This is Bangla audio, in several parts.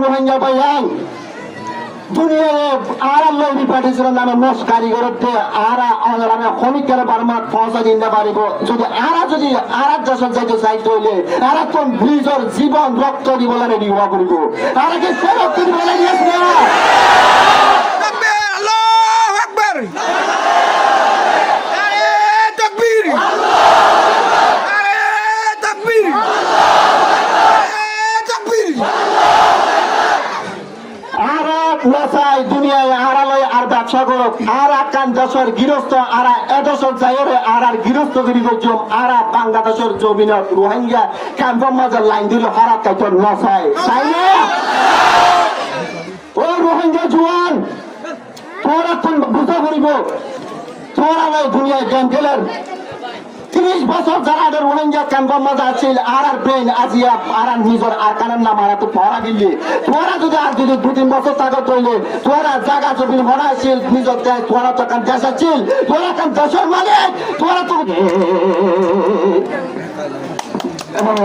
রোহিঙ্গা ভাইয়ান দুনিয়ায় আর আল্লাহ পাঠিয়েছিলেন নামে মোস কারিগরতে আর আমি শ্রমিকের বারমাত পৌঁছা দিন না পারিব যদি আর দেশত যাইতে চাইতে হইলে আর তো নিজের জীবন রক্ত দিবলে রেডি হওয়া করিব আর কি সে রক্ত দিবলে দিয়েছে না দুনিয়ায় আড়ালয় আর ব্যবসা করুক আর আকান দেশের গৃহস্থ আর এদেশের যাইরে আর গৃহস্থ গিরি করছম আর বাংলাদেশের জমিনত রোহিঙ্গা ক্যাম্পের মাঝে লাইন দিল হরাত কাইত নসাই তাই না ও রোহিঙ্গা জোয়ান তোরা তো বুঝা করিব তোরা নাই দুনিয়ায় গেম খেলার 30 বছর যারা রোহিঙ্গা ক্যাম্পের মাঝে আছিল আর ব্রেন আজিয়া আর নিজের আর কানের নাম আর তো পড়া গেলি তোরা যদি 2-3 বছর থাকে তৈলে তোরা জায়গা জমি বানাইছিল নিজের তোরা তো কান দেশ আছিল তোরা কান দেশের মালিক তোরা তো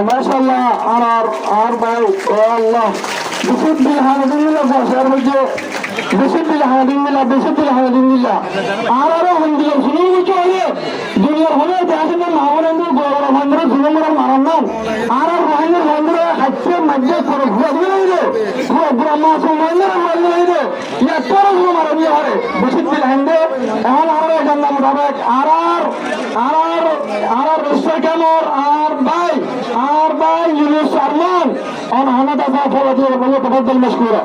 মাশাআল্লাহ আর ভাই আল্লাহ বিশুদ্ধ আলহামদুলিল্লাহ বসার মধ্যে বিশুদ্ধ আলহামদুলিল্লাহ আরো হিন্দি শুনে কিছু হলে দুনিয়ার হলে দেশের মহাবরেন্দ্র গৌরবেন্দ্র যুবমরা মারার নাম আর রোহিঙ্গা বন্ধুর হাতে মধ্যে করে ঘুরে হইলে ব্রহ্মা সময় হইলে এত মারা দিয়ে হরে বিশুদ্ধ হিন্দে এখন আরো এটার নাম মোটাবেক আর রুস্টার কেমর আর ভাই ইউনুস আরমান অন হানাদা যা ফলো দিয়ে বলে তফাদ্দল মাশকুরা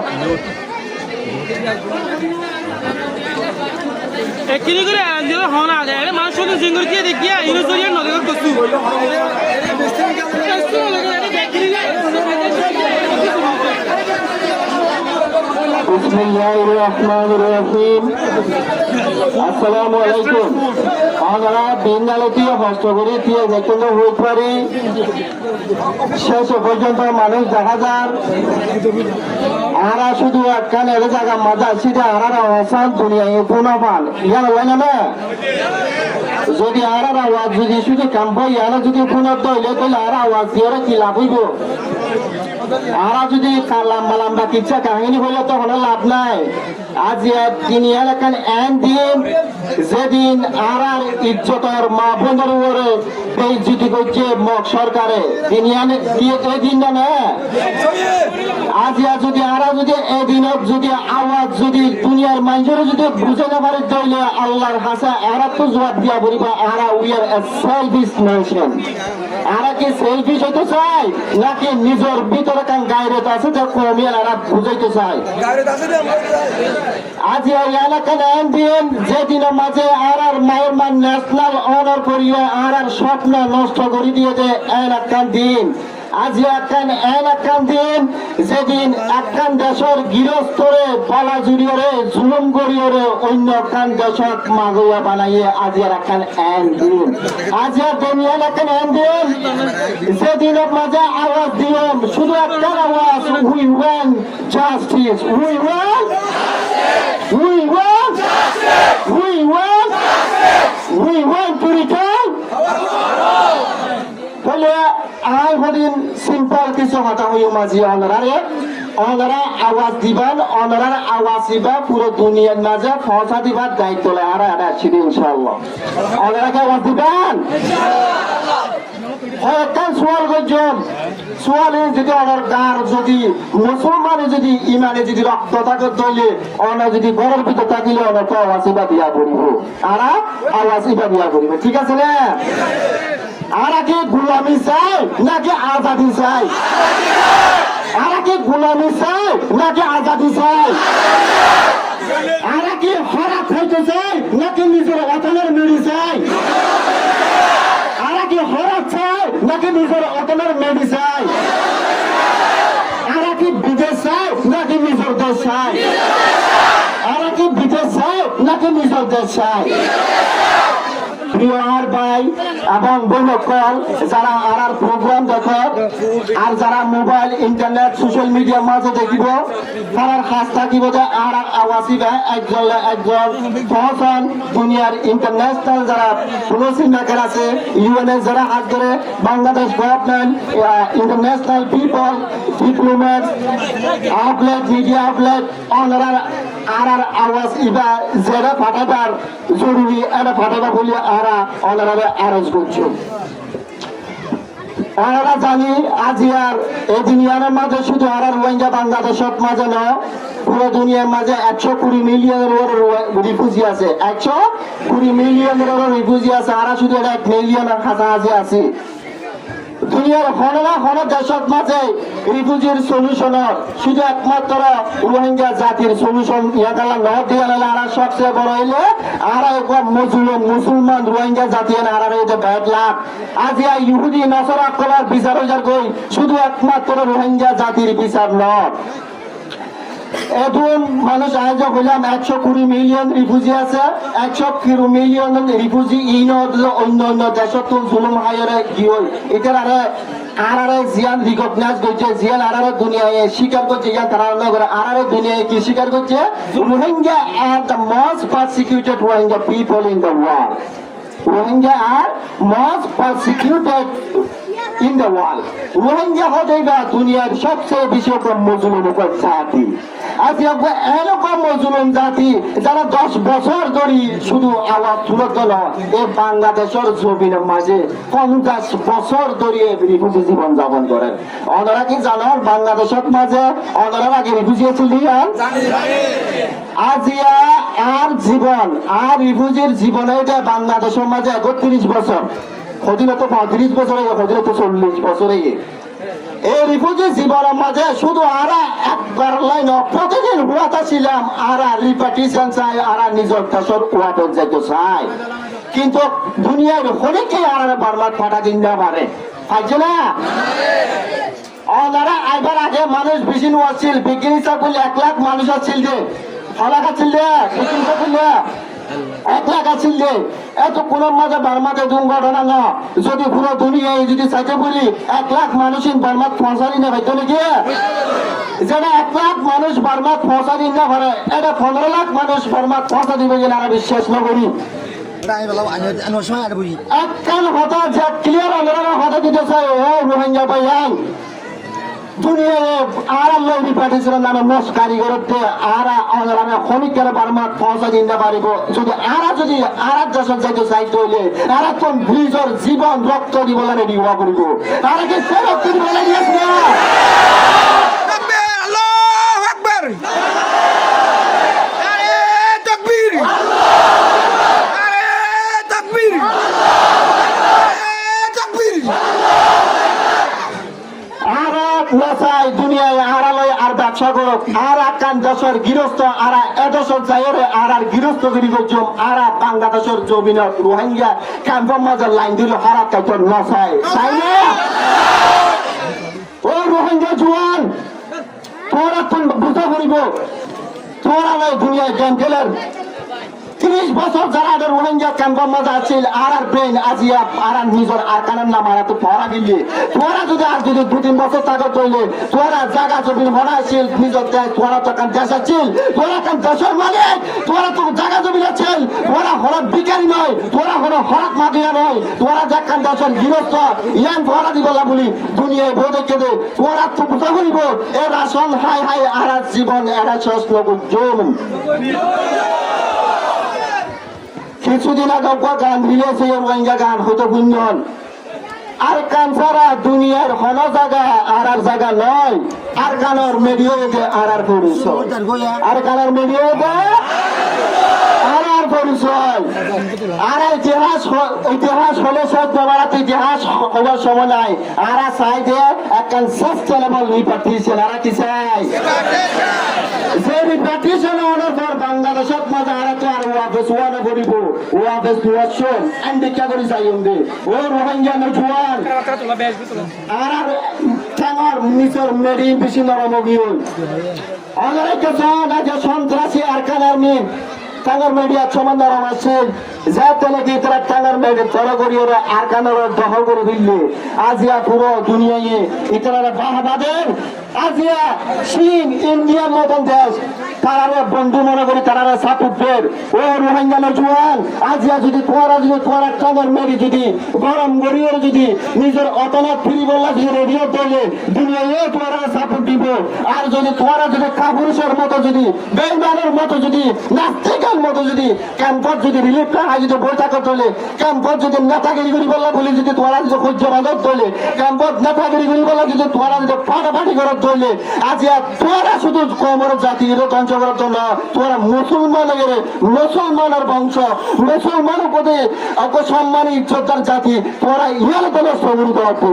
একদিন করে আনজিও হন আগে আরে মানুষ শুধু জিঙ্গুর দিয়ে দেখিয়া ইউনুস জরিয়া নদী করছু বিসমিল্লাহির রহমানির রহিম আসসালামু আলাইকুম আমরা দিনগালতীয় কষ্ট করে দিয়ে যেখানে হইতে পারি শেষ পর্যন্ত মানুষ দেখা যান আরা শুধু একখান এর জায়গা মজা সিধা আরা অসান দুনিয়ায় কোনো পান ইয়ান হয় না যদি আর আওয়াজ যদি শুধু কাম্পাই আর যদি পুনর দইলে তাহলে আর আওয়াজ দিয়ে কি লাভ হইব আরা যদি লম্বা লম্বা কিচ্ছা কাহিনী হইলে তখন লাভ নাই আজ তিনি এলাকান এন দিন যেদিন আর ইজ্জতর মা বোনের উপরে বেইজ্জতি করছে সরকারে তিনি এদিন না আজ যদি আর যদি এদিনত যদি আওয়াজ যদি দুনিয়ার মানুষের যদি বুঝে না পারে তাইলে আল্লাহর হাসা এরা তো জবাব দিয়া বলিবা আরা we are a selfish nation আরা কি সেলফিশ হইতে চাই নাকি নিজের ভিতরে কান গায়রত আছে যে কমিয়াল আরা বুঝাইতে চাই আজ এই এলাকার এমপিএম যেদিনের মাঝে আর মায়ের মান ন্যাশনাল অনার করিয়া আর স্বপ্ন নষ্ট করে দিয়েছে এলাকার দিন আজ এলাকার দিন যেদিন একখান দেশের গৃহস্থরে পালা জুড়িয়ে জুলুম করিয়ে অন্য একখান দেশক মাগুয়া বানাইয়ে আজ একখান এন দিন আজ তুমি এলাকার এন দিন যেদিনের মাঝে আওয়াজ দিলাম শুধু একটা আওয়াজ we want justice we want to return বলে আই হদিন সিম্পল কিছু কথা হইও মাঝি অনারা আওয়াজ দিবেন অনারার আওয়াজ দিবা পুরো দুনিয়ার মাঝে পৌঁছা দিবার দায়িত্ব আর আছি ইনশাআল্লাহ অনারাকে আওয়াজ দিবেন একখান সোয়াল করছেন সোয়ালে যদি অনার গার যদি মুসলমানে যদি ইমানে যদি রক্ত থাকে তৈলে অনা যদি ঘরের ভিতর থাকিলে অনাকে আওয়াজ ইবা দিয়া করিব আর আওয়াজ ইবা দিয়া করিব ঠিক আছে না আরা কি গোলামি চাই নাকি আজাদি চাই আরা কি গোলামি চাই নাকি আজাদি চাই আরা কি হরা খাইতে চাই নাকি নিজের অতনের মেরি চাই আরা কি হরা চাই নাকি নিজের অতনের মেরি চাই আরা কি বিদেশ চাই নাকি নিজের দেশ চাই আরা কি বিদেশ চাই নাকি নিজের দেশ চাই প্রিয় ভাই এবং বোনকল যারা আর প্রোগ্রাম দেখে আর যারা মোবাইল ইন্টারনেট সোশ্যাল মিডিয়ার মাঝে দেখিব তার কাজ থাকিব যে আর আওয়াজিবা একজন ফহসান দুনিয়ার ইন্টারন্যাশনাল যারা পলিসি মেকার আছে ইউএনএ যারা হাত ধরে Bangladesh government international people diplomat outlet media outlet অনার আর আওয়াজ ইবা যারা ফাটাবার জরুরি এটা ফাটাবা বলে আরা অনারে আরজ করছে আমরা জানি আজ আর এই দুনিয়ার মাঝে শুধু আর রোহিঙ্গা বাংলাদেশের মাঝে নয় পুরো দুনিয়ার মাঝে 120 মিলিয়নের রিফিউজি আছে 120 মিলিয়নের রিফিউজি আছে আর শুধু 1 মিলিয়নের কাছাকাছি আছে দুনিয়ার হন দেশের মাঝে রিফিউজির সলিউশনের শুধু একমাত্র রোহিঙ্গা জাতির সলিউশন ইয়াদালা নয় দিয়ে আর সবচেয়ে বড় হইলে আর একবার মুসলমান রোহিঙ্গা জাতি আর এই 1 লাখ আজ ইহুদি নসরা করার বিচার হয়ে গই শুধু একমাত্র রোহিঙ্গা জাতির বিচার নয় এখন মানুষ আয়োজক হইলাম 120 মিলিয়ন রিফিউজি আছে 120 মিলিয়ন রিফিউজি অন্য অন্য দেশত জুলুম হাইরে কি হই এটার আরে জিয়ান রিকগনাইজ করছে জিয়ান আরে দুনিয়ায় স্বীকার করছে ইয়ান তারা নগর আরে দুনিয়ায় কি স্বীকার করছে Rohingya are the most persecuted Rohingya people in the world Rohingya are most persecuted in the world Rohingya হতে দুনিয়ার সবচেয়ে বেশি মজলুম জাতি আজ এরকম মজলুম জাতি যারা 10 বছর ধরে শুধু আওয়াজ তুলত নয় এই বাংলাদেশের জমিনের মাঝে 50 বছর ধরে রিফিউজি জীবন যাপন করেন ওনারা কি জানেন বাংলাদেশের মাঝে ওনারা আগে রিফিউজি ছিল আজ আর জীবন আর রিফিউজির জীবনে বাংলাদেশের মাঝে 31 বছর হদিনত 35 বছরে হদিনত 40 বছরে এই রিফিউজি জীবনের মাঝে শুধু আরা একবার লাইন প্রতিদিন হুয়াতা ছিলাম আরা রিপার্টিশন চাই আরা নিজের দেশের হুয়াতে যেতে চাই কিন্তু দুনিয়ার অনেকেই আর বারবার ফাটা দিন না পারে পাইছে না ওনারা আইবার আগে মানুষ বেশি নোয়াছিল বিজ্ঞানী বলে 1 লাখ মানুষ আছিল যে ফলাক আছিল যে বিজ্ঞানী বললে 1 লাখ আছিল যে এত কোন মাঝে বার্মাতে দুর্ঘটনা না যদি পুরো দুনিয়ায় যদি চাইতে বলি 1 লাখ মানুষ বার্মাত পৌঁছালি না ভাইতো নাকি যেটা 1 লাখ মানুষ বার্মাত পৌঁছালি না পারে এটা 15 লাখ মানুষ বার্মাত পৌঁছা দিবে কিনা আমরা বিশ্বাস না করি একখান হতা যে ক্লিয়ার আমরা হতা দিতে চাই ও রোহিঙ্গা ভাইয়ান দুনিয়ায় আর লৌরি পাঠিয়েছিলেন নামে মোস কারিগরতে আর আমি ক্ষণিকের বার্মাত পৌঁছা দিতে পারিব যদি আর দেশের যাইতে চাইতে হইলে আর কোন ব্রিজের জীবন রক্ত দিবলে রেডি হওয়া করিব আর কি সে রক্ত দিবলে দিয়েছে দুনিয়ায় আড়ালয় আর ব্যবসা করুক আর আকান দেশের গৃহস্থ আর এদেশের যাইরে আর গৃহস্থ গিরি করছম আর বাংলাদেশের জমিনত রোহিঙ্গা ক্যাম্পের মাঝে লাইন দিল হারা কাইত নসাই তাই না ও রোহিঙ্গা জোয়ান তোরা তুমি বুঝা করিব তোরা নাই দুনিয়ায় গেম খেলেন 30 বছর যারা রোহিঙ্গা ক্যাম্পের মাঝে আছিল আর ব্রেন আজিয়া আর নিজের আর কানের নাম আর তো পড়া গেলি তোরা যদি 2-3 বছর থাকে তৈলে তোরা জায়গা জমি হরাইছিল নিজের তোরা তো কান দেশ আছিল তোরা কান দেশের মালিক তোরা তো জায়গা জমি আছিল তোরা হরত বিকারি নয় তোরা হরত মাদিয়া নয় তোরা যা কান দেশের গৃহস্থ ইয়ান ভরা দিবলা বলি দুনিয়ায় বোধে কেঁদে তোরা তো বুঝা করিব এ রাশন হাই হাই আর জীবন এরা শেষ নগর জম কিছুদিন আগে গান মিলেছে রোহিঙ্গা গান হয়তো গুঞ্জন আর কান ছাড়া দুনিয়ার হন জায়গা আর জায়গা নয় আর গানের মিডিয়াতে আর পরিচয় আর গানের মিডিয়াতে আর পরিচয় আর ইতিহাস হলে সব ব্যবহার ইতিহাস হবার সময় নাই আর চাই যে একখান সাস্টেনেবল রিপার্টিশন আর কি চাই যে রিপার্টিশন হওয়ার পর বাংলাদেশত মাঝে আর তো আর ওয়াফেস ওয়ানে করিব ওয়াফেস দুয়াশন এন্ডিকা করি যাই দে ও রোহিঙ্গা নজওয়ান আর ঠ্যাঙর নিচর মেরি বেশি নরম গিয়ে অনেক সন্ত্রাসী আর কানার মিন টাঙ্গার মিডিয়া সমান নরম আছে যা তেনাকি তারা টাঙ্গার মেয়েদের তরা করিয়ে আর কানার দখল করে দিল্লি আজিয়া পুরো দুনিয়ায় ইতারা বাহাবাদের আজিয়া চীন ইন্ডিয়ার মতন দেশ তারা বন্ধু মনে করি তারা সাপুটের ও রোহিঙ্গা নজওয়ান আজিয়া যদি তোরা টাঙ্গার মেয়ে যদি গরম গড়িয়ে যদি নিজের অতনা ফিরি বললা যদি রেডিও তোলে দুনিয়ায় তোরা সাপোর্ট দিব আর যদি তোরা যদি কাপুরুষের মতো যদি বেইমানের মতো যদি নাস্তিকের মতো যদি ক্যাম্পত যদি রিলিফ টাকা যদি বৈঠকে তোলে ক্যাম্পত যদি নেতাগিরি করি বললা বলি যদি তোরা যদি সহ্য বাঁধব তোলে ক্যাম্পত নেতাগিরি করি বললা যদি তোরা যদি ফাটাফাটি করে তোলে আজিয়া তোরা শুধু কমর জাতি ধ্বংস করার জন্য তোরা মুসলমানের বংশ মুসলমানের প্রতি সম্মানী ইজ্জতদার জাতি তোরা ইহার দলের সবুর করতে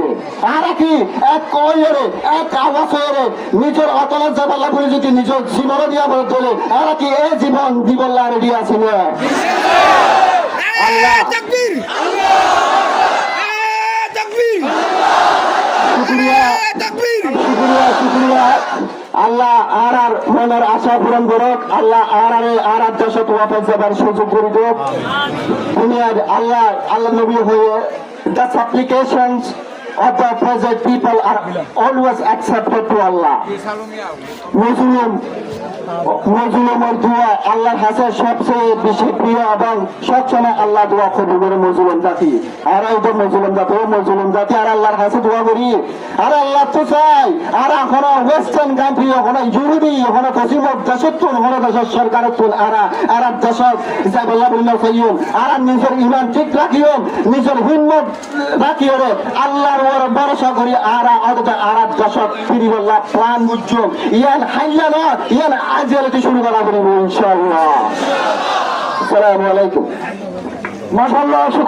আর কি এক কইরে এক আওয়াজ হয়ে নিজের অতলের যাবার বলে যদি নিজের জীবন দিয়া বলে তোলে আর কি এই জীবন দিবল্লা রেডি আছে না আল্লাহ শুক্রিয়া আল্লাহ আর মনের আশা পূরণ করুক আল্লাহ আর দেশত ওয়াফাত যাবার সুযোগ করে দেব দুনিয়ার আল্লাহ নবী হয়ে the supplications of the present people are always accepted to Allah. মজলুমের দোয়া আল্লাহর কাছে সবচেয়ে বেশি প্রিয় এবং সবসময় আল্লাহ দোয়া কবুল করে মজলুম জাতি আর এই তো মজলুম জাতি আর আল্লাহর কাছে দোয়া করি আর আল্লাহ তো চাই আর এখন ওয়েস্টার্ন কান্ট্রি এখন ইহুদি এখন পশ্চিম দেশত এখন দেশের সরকারের তুল আর দেশত যাবল্লা বলল চাইম আর নিজের ইমান ঠিক রাখিও নিজের হিম্মত রাখিও রে আল্লাহর ওর ভরসা করি আর দেশত ফিরি বললা প্রাণ উজ্জ্বল ইয়ান হাইলা না ইয়ান আজকে শুরু করা করিব ইনশাআল্লাহ আসসালামু আলাইকুম মাশাআল্লাহ